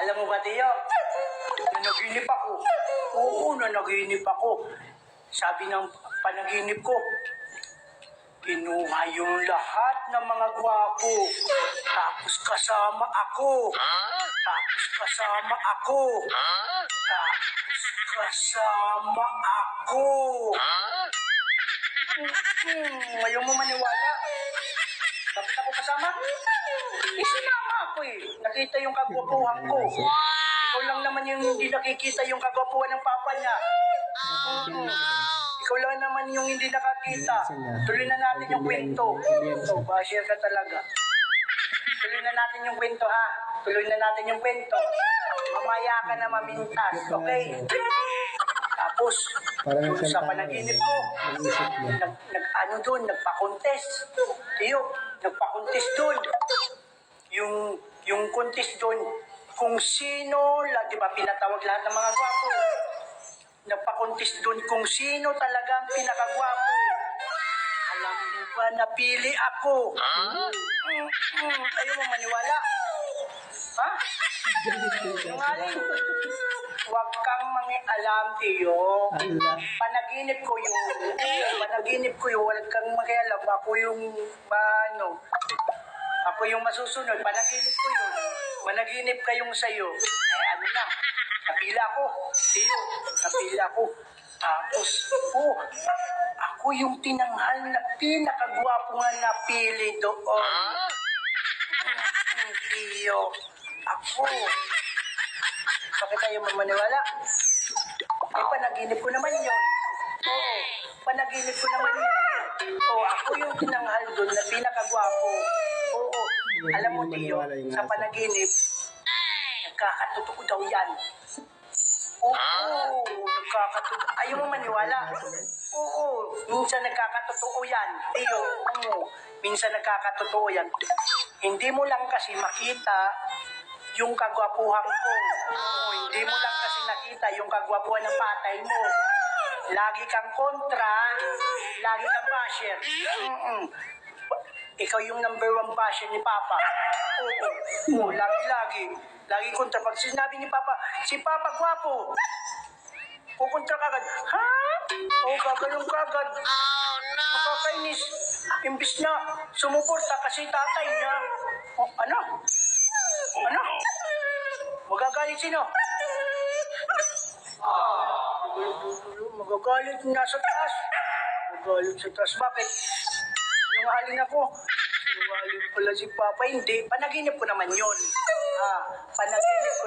Alam mo ba, Tiyo? Nanaginip ako. Oo, nanaginip ako. Sabi ng panaginip ko, kinuha yung lahat ng mga gwapo. Tapos kasama ako. Tapos kasama ako. Tapos kasama ako. Ngayon mo maniwala. Bakit ako kasama? Sinama ako eh. Nakita yung kagwapuhan ko. Ikaw lang naman yung hindi nakikita yung kagwapuhan ng papa niya. Ikaw lang naman yung hindi nakakita. Tuloy na natin yung kwento. So, basher ka talaga. Tuloy na natin yung kwento, ha? Tuloy na natin yung kwento. Mamaya ka na mamintas, okay? Tapos, yung sa panaginip ko, nagpa-contest. Tiyo, nagpa-contest doon. Yung contest doon, kung sino, di ba pinatawag lahat ng mga gwapo. Nagpa-contest doon kung sino talaga ang pinakagwapo. Alam mo ba, napili ako. Ayaw mo maniwala? Ha? Nungaling. Huwag kang mangialam, Tiyo. Panaginip ko yun. Panaginip ko yun. Huwag kang mangialam. Ako yung masusunod. Panaginip ko yun. Managinip kayong sayo. Ano na? Napila ko. Tiyo. Napila ko. Tapos, ako yung tinanghal na pinakagwapo nga napili doon. Tiyo. Ako. Bakit tayo mamaniwala? Panaginip ko naman yun. Oo, panaginip ko naman yun. Ako yung tinanghal doon na pinakagwapo. Oo, alam mo, Tiyo, sa panaginip, nagkakatotoo daw yan. Oo, nagkakatotoo. Ayaw mo maniwala? Oo, minsan nagkakatotoo yan. Tiyo, minsan nagkakatotoo yan. Hindi mo lang kasi makita yung kagwapuhan ko. Hindi mo lang kasi nakita yung kagwapuhan ng patay mo. Lagi kang kontra, lagi kang basher. Ikaw yung number 1 basher ni Papa. Oo, lagi. Lagi kontra. Pag sinabi ni Papa, si Papa gwapo, pupunta ka agad. Ha? Gagalong ka agad. Nakakainis. Imbis na sumuporta kasi tatay niya. Ano? Magagalit sino? Magagalit nasa taas. Magagalit sa taas. Bakit? Sinungaling ako. Sinungaling pala si Papa. Hindi. Panaginip ko naman yun. Panaginip ko